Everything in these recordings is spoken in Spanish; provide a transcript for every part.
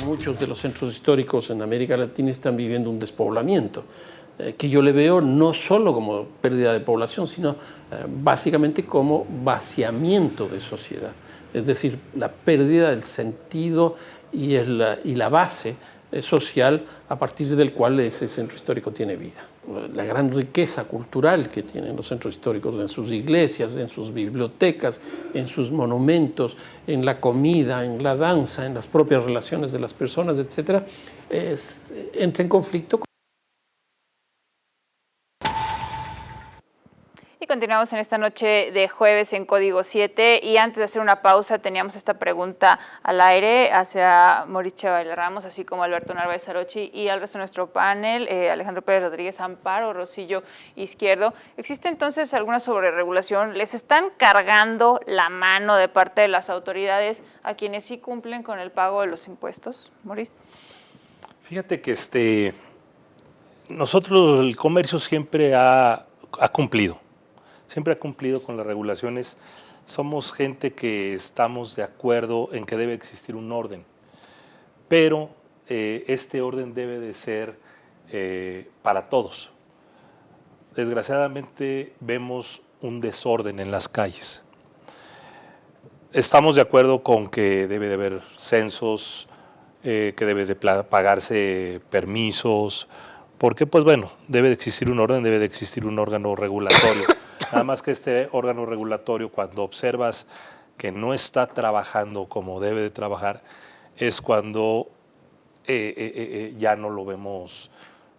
muchos de los centros históricos en América Latina están viviendo un despoblamiento, que yo le veo no solo como pérdida de población, sino básicamente como vaciamiento de sociedad. Es decir, la pérdida del sentido y la base social a partir del cual ese centro histórico tiene vida. La gran riqueza cultural que tienen los centros históricos en sus iglesias, en sus bibliotecas, en sus monumentos, en la comida, en la danza, en las propias relaciones de las personas, etcétera, entra en conflicto. Y continuamos en esta noche de jueves en Código 7 y antes de hacer una pausa teníamos esta pregunta al aire hacia Mauricio Ramos, así como Alberto Narváez Arochi y al resto de nuestro panel, Alejandro Pérez Rodríguez Amparo, Rosillo Izquierdo. ¿Existe entonces alguna sobreregulación? ¿Les están cargando la mano de parte de las autoridades a quienes sí cumplen con el pago de los impuestos? Mauricio. Fíjate que nosotros el comercio siempre ha cumplido. Siempre ha cumplido con las regulaciones. Somos gente que estamos de acuerdo en que debe existir un orden, pero este orden debe de ser para todos. Desgraciadamente vemos un desorden en las calles. Estamos de acuerdo con que debe de haber censos, que debe de pagarse permisos, porque pues bueno, debe de existir un orden, debe de existir un órgano regulatorio. Nada más que este órgano regulatorio, cuando observas que no está trabajando como debe de trabajar, es cuando ya no lo vemos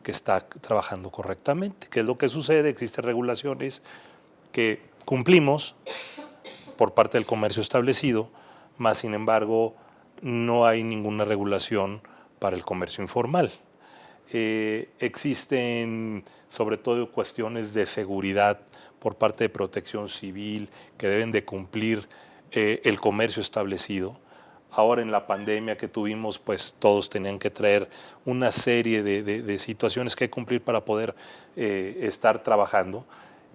que está trabajando correctamente. ¿Qué es lo que sucede? Existen regulaciones que cumplimos por parte del comercio establecido, más sin embargo no hay ninguna regulación para el comercio informal. Existen sobre todo cuestiones de seguridad por parte de Protección Civil que deben de cumplir el comercio establecido. Ahora en la pandemia que tuvimos, pues todos tenían que traer una serie de situaciones que cumplir para poder estar trabajando,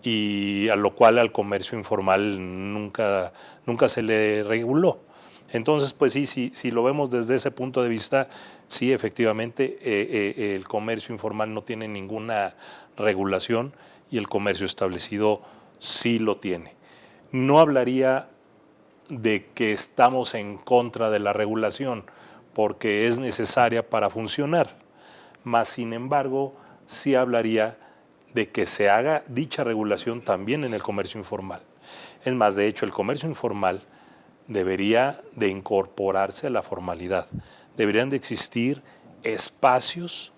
y a lo cual al comercio informal nunca se le reguló. Entonces, pues sí, si lo vemos desde ese punto de vista, sí, efectivamente, el comercio informal no tiene ninguna regulación y el comercio establecido sí lo tiene. No hablaría de que estamos en contra de la regulación, porque es necesaria para funcionar, mas sin embargo, sí hablaría de que se haga dicha regulación también en el comercio informal. Es más, de hecho, el comercio informal debería de incorporarse a la formalidad. Deberían de existir espacios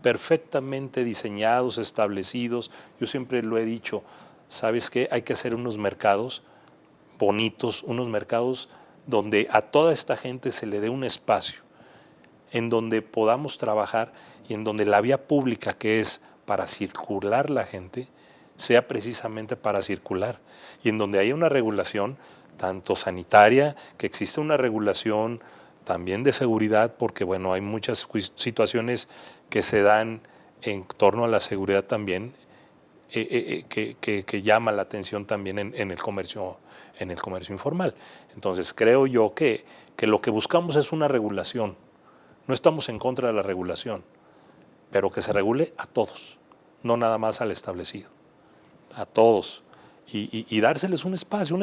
perfectamente diseñados, establecidos. Yo siempre lo he dicho, ¿sabes qué? Hay que hacer unos mercados bonitos, unos mercados donde a toda esta gente se le dé un espacio, en donde podamos trabajar y en donde la vía pública, que es para circular la gente, sea precisamente para circular, y en donde haya una regulación tanto sanitaria, que exista una regulación también de seguridad, porque bueno, hay muchas situaciones que se dan en torno a la seguridad también, que llama la atención también en el comercio informal. Entonces creo yo que lo que buscamos es una regulación. No estamos en contra de la regulación, pero que se regule a todos, no nada más al establecido, a todos. Y dárseles un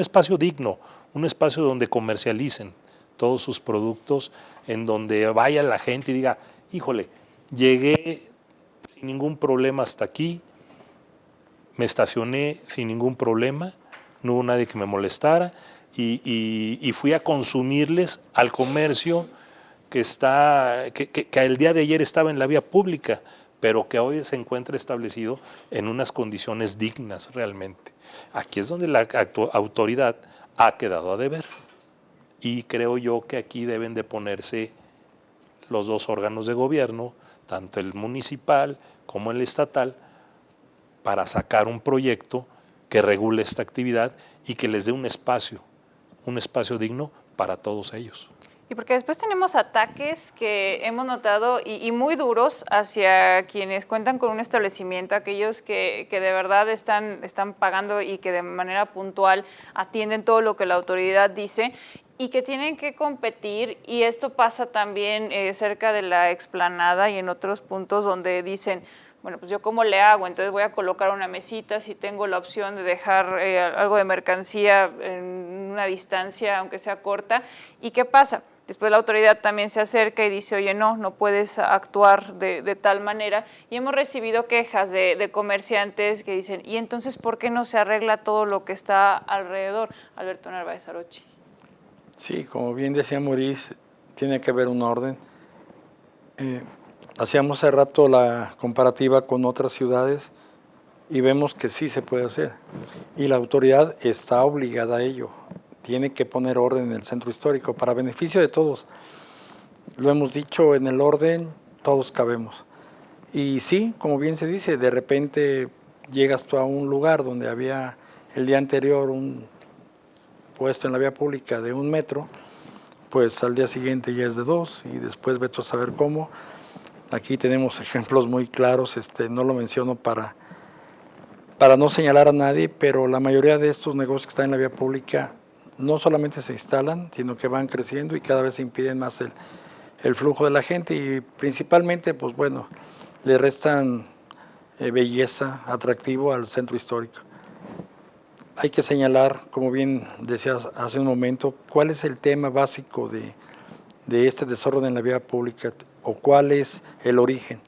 espacio digno, un espacio donde comercialicen todos sus productos, en donde vaya la gente y diga, híjole, llegué sin ningún problema hasta aquí, me estacioné sin ningún problema, no hubo nadie que me molestara, y fui a consumirles al comercio que el día de ayer estaba en la vía pública, pero que hoy se encuentra establecido en unas condiciones dignas realmente. Aquí es donde la autoridad ha quedado a deber, y creo yo que aquí deben de ponerse los dos órganos de gobierno, tanto el municipal como el estatal, para sacar un proyecto que regule esta actividad y que les dé un espacio digno para todos ellos. Y porque después tenemos ataques que hemos notado y muy duros hacia quienes cuentan con un establecimiento, aquellos que de verdad están pagando y que de manera puntual atienden todo lo que la autoridad dice. y que tienen que competir, y esto pasa también cerca de la explanada y en otros puntos donde dicen, bueno, pues yo cómo le hago, entonces voy a colocar una mesita si tengo la opción de dejar algo de mercancía en una distancia, aunque sea corta, ¿y qué pasa? Después la autoridad también se acerca y dice, oye, no puedes actuar de tal manera. Y hemos recibido quejas de comerciantes que dicen, ¿y entonces por qué no se arregla todo lo que está alrededor? Alberto Narváez Arochi. Sí, como bien decía Maurice, tiene que haber un orden. Hacíamos hace rato la comparativa con otras ciudades y vemos que sí se puede hacer. Y la autoridad está obligada a ello. Tiene que poner orden en el centro histórico para beneficio de todos. Lo hemos dicho, en el orden todos cabemos. Y sí, como bien se dice, de repente llegas tú a un lugar donde había el día anterior un puesto en la vía pública de 1 metro, pues al día siguiente ya es de 2 y después vete a saber cómo. Aquí tenemos ejemplos muy claros, no lo menciono para no señalar a nadie, pero la mayoría de estos negocios que están en la vía pública no solamente se instalan, sino que van creciendo y cada vez se impiden más el flujo de la gente y principalmente, pues bueno, le restan belleza, atractivo al centro histórico. Hay que señalar, como bien decías hace un momento, cuál es el tema básico de este desorden en la vía pública o cuál es el origen.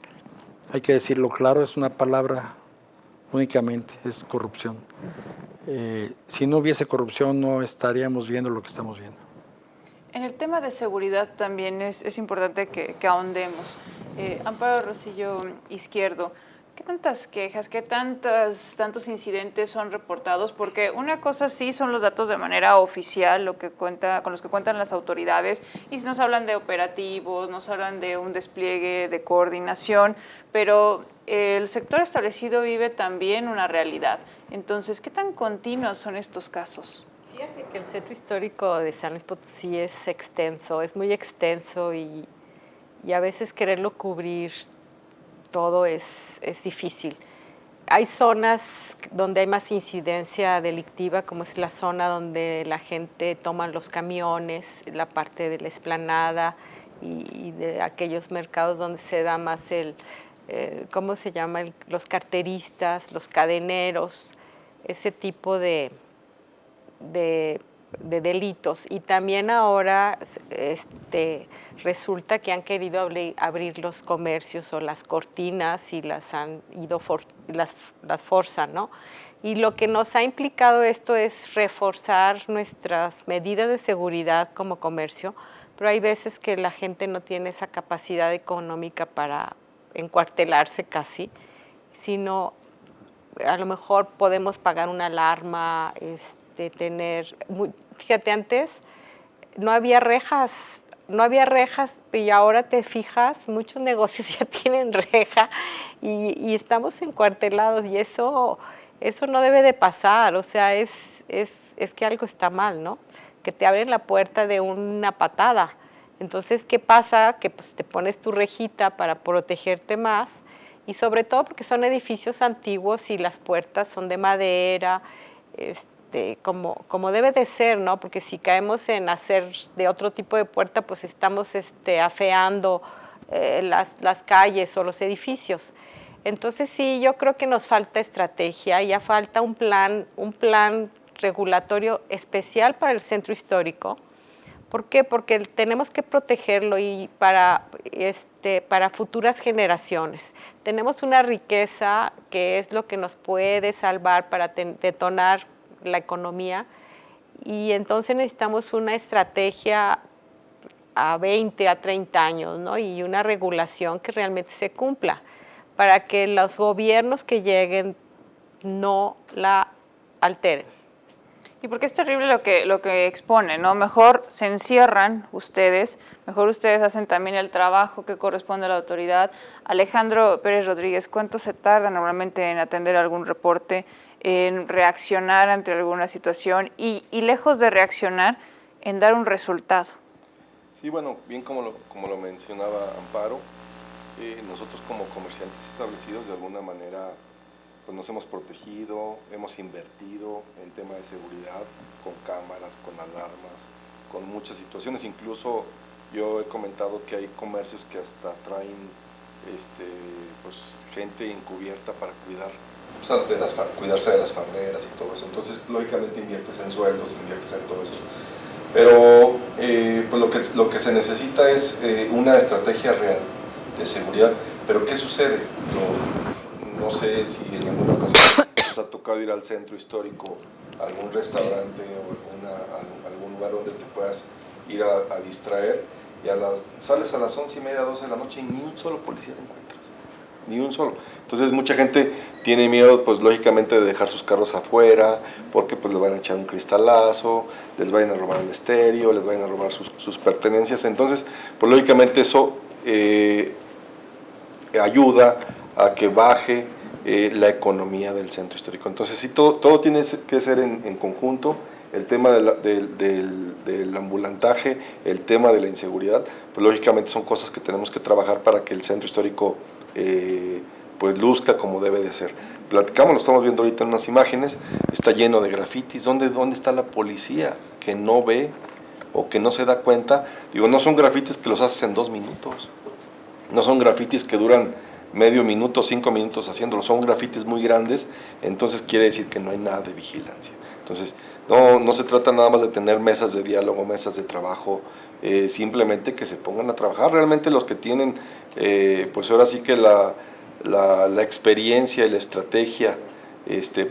Hay que decirlo claro, es una palabra únicamente, es corrupción. Si no hubiese corrupción no estaríamos viendo lo que estamos viendo. En el tema de seguridad también es importante que ahondemos. Amparo Rosillo Izquierdo, ¿qué tantas quejas, qué tantos incidentes son reportados? Porque una cosa sí son los datos de manera oficial, con los que cuentan las autoridades, y nos hablan de operativos, nos hablan de un despliegue de coordinación, pero el sector establecido vive también una realidad. Entonces, ¿qué tan continuos son estos casos? Fíjate que el centro histórico de San Luis Potosí es extenso, es muy extenso y a veces quererlo cubrir todo es difícil. Hay zonas donde hay más incidencia delictiva, como es la zona donde la gente toma los camiones, la parte de la explanada y de aquellos mercados donde se da más ¿cómo se llama? Los carteristas, los cadeneros, ese tipo de delitos. Y también ahora resulta que han querido abrir los comercios o las cortinas y las han ido las forzan, ¿no? Y lo que nos ha implicado esto es reforzar nuestras medidas de seguridad como comercio, pero hay veces que la gente no tiene esa capacidad económica para encuartelarse casi, sino a lo mejor podemos pagar una alarma, fíjate, antes no había rejas y ahora te fijas, muchos negocios ya tienen reja y estamos encuartelados y eso no debe de pasar, o sea, es que algo está mal, ¿no? Que te abren la puerta de una patada. Entonces, ¿qué pasa? Que pues, te pones tu rejita para protegerte más y sobre todo porque son edificios antiguos y las puertas son de madera, como debe de ser, ¿no? Porque si caemos en hacer de otro tipo de puerta, pues estamos afeando las calles o los edificios. Entonces sí, yo creo que nos falta estrategia, ya falta un plan regulatorio especial para el centro histórico. ¿Por qué? Porque tenemos que protegerlo y para futuras generaciones. Tenemos una riqueza que es lo que nos puede salvar para detonar la economía y entonces necesitamos una estrategia a 20, a 30 años, ¿no? Y una regulación que realmente se cumpla para que los gobiernos que lleguen no la alteren. Y porque es terrible lo que expone, ¿no? Mejor se encierran ustedes, mejor ustedes hacen también el trabajo que corresponde a la autoridad. Alejandro Pérez Rodríguez, ¿cuánto se tarda normalmente en atender algún reporte, en reaccionar ante alguna situación y lejos de reaccionar, en dar un resultado? Sí, bueno, bien como lo mencionaba Amparo, nosotros como comerciantes establecidos de alguna manera pues nos hemos protegido, hemos invertido en tema de seguridad, con cámaras, con alarmas, muchas situaciones. Incluso yo he comentado que hay comercios que hasta traen pues, gente encubierta para cuidarse de las farderas y todo eso. Entonces, lógicamente inviertes en sueldos, inviertes en todo eso. Pero pues lo que se necesita es una estrategia real de seguridad. Pero ¿qué sucede? No sé si en alguna ocasión les ha tocado ir al centro histórico, a algún restaurante o algún lugar donde te puedas ir a distraer, y sales a las 11:30, 12 de la noche y ni un solo policía te encuentras, ni un solo. Entonces mucha gente tiene miedo, pues lógicamente, de dejar sus carros afuera, porque pues les van a echar un cristalazo, les vayan a robar el estéreo, les vayan a robar sus pertenencias. Entonces, pues lógicamente eso ayuda a que baje la economía del centro histórico. Entonces sí, todo tiene que ser en conjunto. El tema del ambulantaje, el tema de la inseguridad, pues lógicamente son cosas que tenemos que trabajar para que el centro histórico pues luzca como debe de ser. Platicamos, lo estamos viendo ahorita en unas imágenes, está lleno de grafitis. ¿Dónde está la policía que no ve o que no se da cuenta? Digo, no son grafitis que los haces en 2 minutos, no son grafitis que duran medio minuto, 5 minutos haciéndolo, son grafitis muy grandes, entonces quiere decir que no hay nada de vigilancia. Entonces, no se trata nada más de tener mesas de diálogo, mesas de trabajo, simplemente que se pongan a trabajar. Realmente los que tienen, pues ahora sí que la experiencia y la estrategia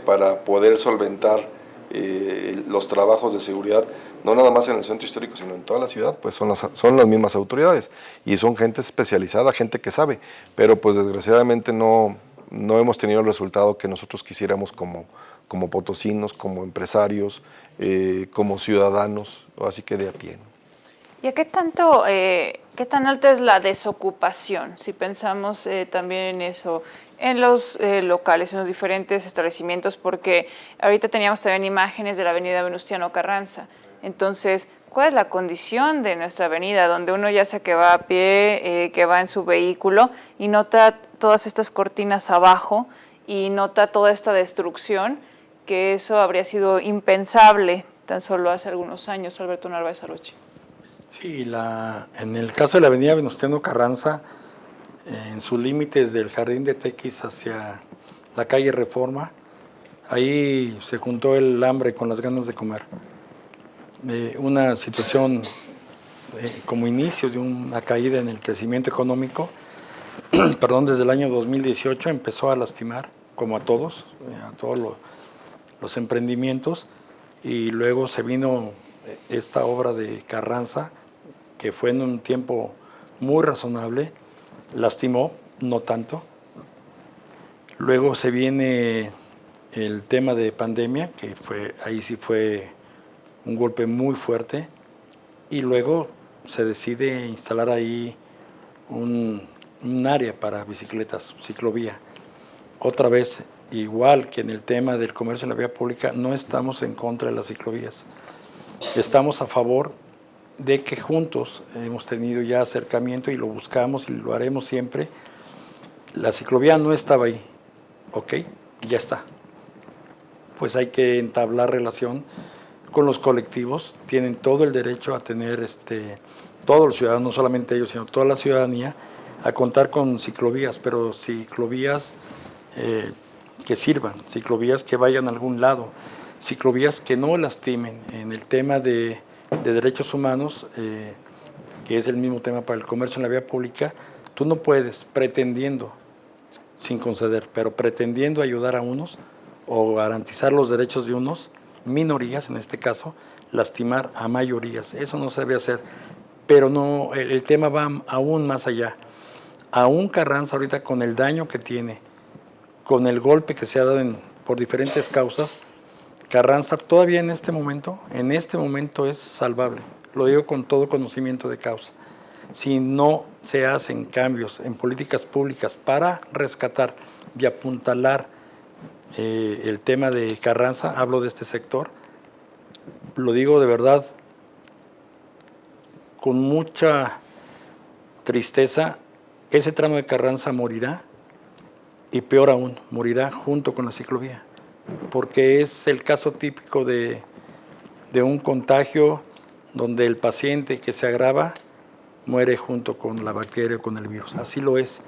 para poder solventar los trabajos de seguridad, no nada más en el centro histórico, sino en toda la ciudad, pues son las mismas autoridades, y son gente especializada, gente que sabe, pero pues desgraciadamente no hemos tenido el resultado que nosotros quisiéramos como potosinos, como empresarios, como ciudadanos, así que de a pie, ¿no? ¿Y a qué tan alta es la desocupación? Si pensamos también en eso, en los locales, en los diferentes establecimientos, porque ahorita teníamos también imágenes de la avenida Venustiano Carranza. Entonces, ¿cuál es la condición de nuestra avenida, donde uno ya sea que va a pie, que va en su vehículo y nota todas estas cortinas abajo y nota toda esta destrucción, que eso habría sido impensable tan solo hace algunos años, Alberto Narváez Arochi? Sí, en el caso de la avenida Venustiano Carranza, en sus límites del Jardín de Tequis hacia la calle Reforma, ahí se juntó el hambre con las ganas de comer. Una situación como inicio de una caída en el crecimiento económico, desde el año 2018 empezó a lastimar, como a todos los emprendimientos, y luego se vino esta obra de Carranza, que fue en un tiempo muy razonable, lastimó, no tanto. Luego se viene el tema de pandemia, que ahí sí fue un golpe muy fuerte, y luego se decide instalar ahí un área para bicicletas, ciclovía. Otra vez, igual que en el tema del comercio en la vía pública, no estamos en contra de las ciclovías. Estamos a favor de que juntos hemos tenido ya acercamiento y lo buscamos y lo haremos siempre. La ciclovía no estaba ahí, ok, ya está. Pues hay que entablar relación con los colectivos, tienen todo el derecho a tener, todos los ciudadanos, no solamente ellos, sino toda la ciudadanía, a contar con ciclovías, pero ciclovías que sirvan, ciclovías que vayan a algún lado, ciclovías que no lastimen. En el tema de derechos humanos, que es el mismo tema para el comercio en la vía pública, tú no puedes, pretendiendo, sin conceder, pero pretendiendo ayudar a unos o garantizar los derechos de unos, minorías en este caso, lastimar a mayorías. Eso no se debe hacer, pero no, el tema va aún más allá. Aún Carranza ahorita, con el daño que tiene, con el golpe que se ha dado por diferentes causas, Carranza todavía en este momento es salvable. Lo digo con todo conocimiento de causa. Si no se hacen cambios en políticas públicas para rescatar y apuntalar el tema de Carranza, hablo de este sector, lo digo de verdad con mucha tristeza, ese tramo de Carranza morirá, y peor aún, morirá junto con la ciclovía, porque es el caso típico de un contagio donde el paciente que se agrava muere junto con la bacteria o con el virus. Así lo es.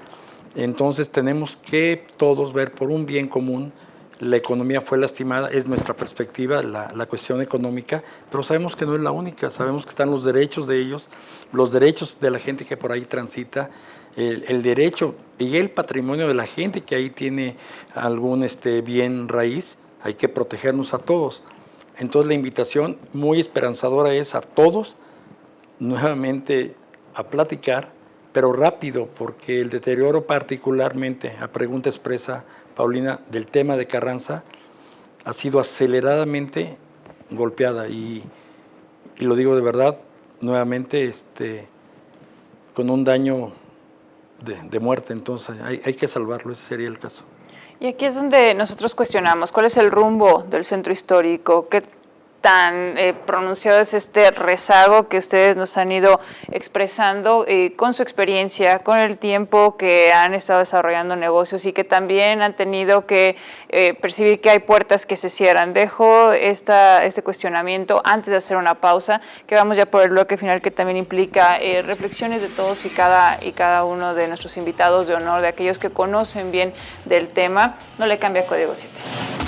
Entonces tenemos que todos ver por un bien común. La economía fue lastimada, es nuestra perspectiva, la cuestión económica, pero sabemos que no es la única, sabemos que están los derechos de ellos, los derechos de la gente que por ahí transita, el derecho y el patrimonio de la gente que ahí tiene algún bien raíz, hay que protegernos a todos. Entonces la invitación muy esperanzadora es a todos nuevamente a platicar, pero rápido, porque el deterioro particularmente, a pregunta expresa, Paulina, del tema de Carranza, ha sido aceleradamente golpeada y lo digo de verdad, nuevamente, con un daño de muerte, entonces hay que salvarlo, ese sería el caso. Y aquí es donde nosotros cuestionamos, ¿cuál es el rumbo del centro histórico? ¿Qué tan pronunciado es este rezago que ustedes nos han ido expresando con su experiencia, con el tiempo que han estado desarrollando negocios y que también han tenido que percibir que hay puertas que se cierran? Dejo este cuestionamiento antes de hacer una pausa, que vamos ya por el bloque final, que también implica reflexiones de todos y cada uno de nuestros invitados de honor, de aquellos que conocen bien del tema. No le cambia Código 7.